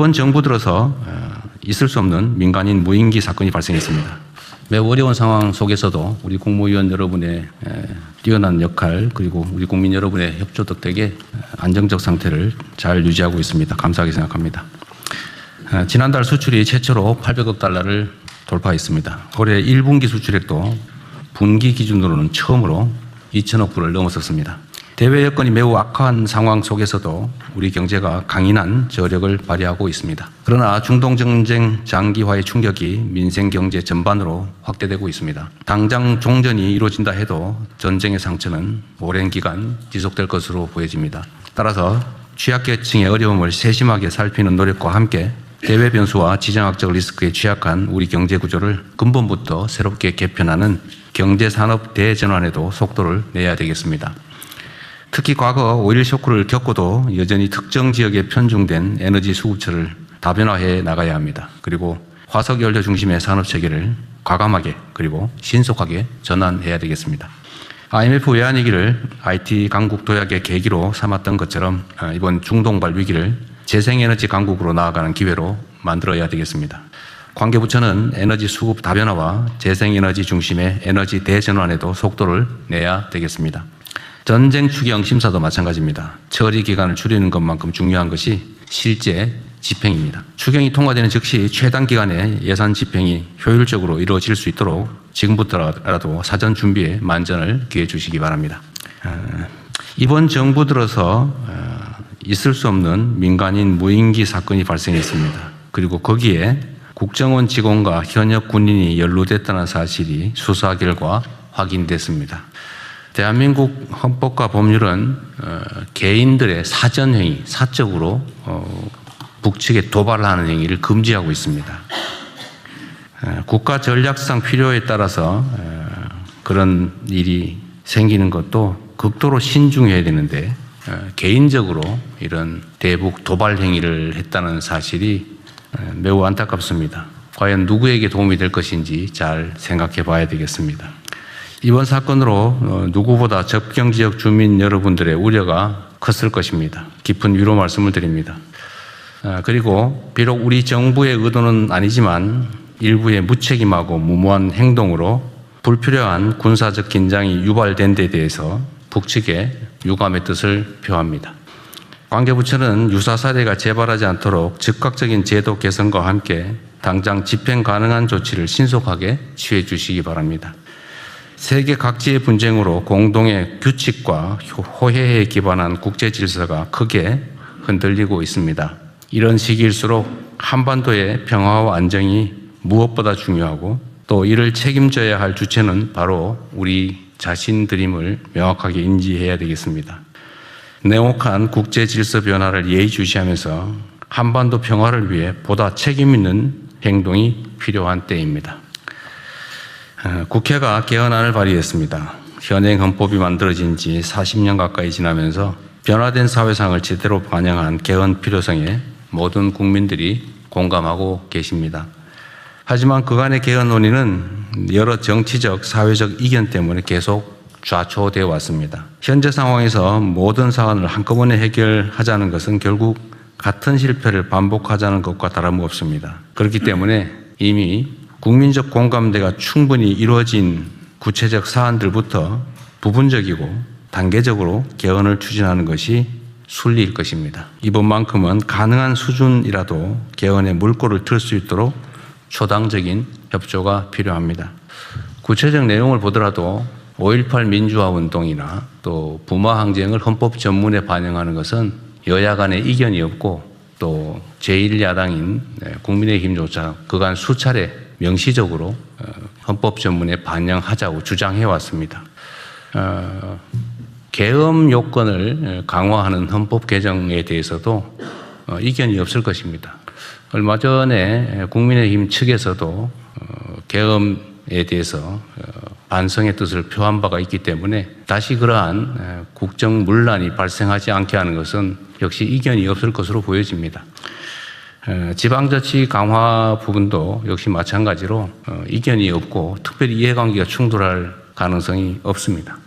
이번 정부 들어서 있을 수 없는 민간인 무인기 사건이 발생했습니다. 매우 어려운 상황 속에서도 우리 국무위원 여러분의 뛰어난 역할 그리고 우리 국민 여러분의 협조 덕택에 안정적 상태를 잘 유지하고 있습니다. 감사하게 생각합니다. 지난달 수출이 최초로 800억 달러를 돌파했습니다. 올해 1분기 수출액도 분기 기준으로는 처음으로 2천억 불을 넘어섰습니다. 대외 여건이 매우 악한 상황 속에서도 우리 경제가 강인한 저력을 발휘하고 있습니다. 그러나 중동 전쟁 장기화의 충격이 민생 경제 전반으로 확대되고 있습니다. 당장 종전이 이루어진다 해도 전쟁의 상처는 오랜 기간 지속될 것으로 보여집니다. 따라서 취약계층의 어려움을 세심하게 살피는 노력과 함께 대외 변수와 지정학적 리스크에 취약한 우리 경제 구조를 근본부터 새롭게 개편하는 경제산업 대전환에도 속도를 내야 되겠습니다. 특히 과거 오일 쇼크를 겪고도 여전히 특정 지역에 편중된 에너지 수급처를 다변화해 나가야 합니다. 그리고 화석연료 중심의 산업체계를 과감하게 그리고 신속하게 전환해야 되겠습니다. IMF 외환위기를 IT 강국 도약의 계기로 삼았던 것처럼 이번 중동발 위기를 재생에너지 강국으로 나아가는 기회로 만들어야 되겠습니다. 관계부처는 에너지 수급 다변화와 재생에너지 중심의 에너지 대전환에도 속도를 내야 되겠습니다. 전쟁 추경 심사도 마찬가지입니다. 처리 기간을 줄이는 것만큼 중요한 것이 실제 집행입니다. 추경이 통과되는 즉시 최단 기간에 예산 집행이 효율적으로 이루어질 수 있도록 지금부터라도 사전 준비에 만전을 기해 주시기 바랍니다. 이번 정부 들어서 있을 수 없는 민간인 무인기 사건이 발생했습니다. 그리고 거기에 국정원 직원과 현역 군인이 연루됐다는 사실이 수사 결과 확인됐습니다. 대한민국 헌법과 법률은 개인들의 사전행위, 사적으로 북측에 도발하는 행위를 금지하고 있습니다. 국가 전략상 필요에 따라서 그런 일이 생기는 것도 극도로 신중해야 되는데 개인적으로 이런 대북 도발 행위를 했다는 사실이 매우 안타깝습니다. 과연 누구에게 도움이 될 것인지 잘 생각해 봐야 되겠습니다. 이번 사건으로 누구보다 접경지역 주민 여러분들의 우려가 컸을 것입니다. 깊은 위로 말씀을 드립니다. 그리고 비록 우리 정부의 의도는 아니지만 일부의 무책임하고 무모한 행동으로 불필요한 군사적 긴장이 유발된 데 대해서 북측에 유감의 뜻을 표합니다. 관계부처는 유사 사례가 재발하지 않도록 즉각적인 제도 개선과 함께 당장 집행 가능한 조치를 신속하게 취해 주시기 바랍니다. 세계 각지의 분쟁으로 공동의 규칙과 호혜에 기반한 국제 질서가 크게 흔들리고 있습니다. 이런 시기일수록 한반도의 평화와 안정이 무엇보다 중요하고 또 이를 책임져야 할 주체는 바로 우리 자신들임을 명확하게 인지해야 되겠습니다. 냉혹한 국제 질서 변화를 예의주시하면서 한반도 평화를 위해 보다 책임 있는 행동이 필요한 때입니다. 국회가 개헌안을 발의했습니다. 현행 헌법이 만들어진 지 40년 가까이 지나면서 변화된 사회상을 제대로 반영한 개헌 필요성에 모든 국민들이 공감하고 계십니다. 하지만 그간의 개헌 논의는 여러 정치적, 사회적 이견 때문에 계속 좌초되어 왔습니다. 현재 상황에서 모든 사안을 한꺼번에 해결하자는 것은 결국 같은 실패를 반복하자는 것과 다름없습니다. 그렇기 때문에 이미 국민적 공감대가 충분히 이루어진 구체적 사안들부터 부분적이고 단계적으로 개헌을 추진하는 것이 순리일 것입니다. 이번만큼은 가능한 수준이라도 개헌의 물꼬를 틀 수 있도록 초당적인 협조가 필요합니다. 구체적 내용을 보더라도 5.18 민주화 운동이나 또 부마 항쟁을 헌법 전문에 반영하는 것은 여야 간에 이견이 없고 또 제1야당인 국민의힘조차 그간 수차례 명시적으로 헌법 전문에 반영하자고 주장해 왔습니다. 계엄 요건을 강화하는 헌법 개정에 대해서도 이견이 없을 것입니다. 얼마 전에 국민의힘 측에서도 계엄에 대해서 반성의 뜻을 표한 바가 있기 때문에 다시 그러한 국정 문란이 발생하지 않게 하는 것은 역시 이견이 없을 것으로 보여집니다. 지방자치 강화 부분도 역시 마찬가지로 이견이 없고 특별히 이해관계가 충돌할 가능성이 없습니다.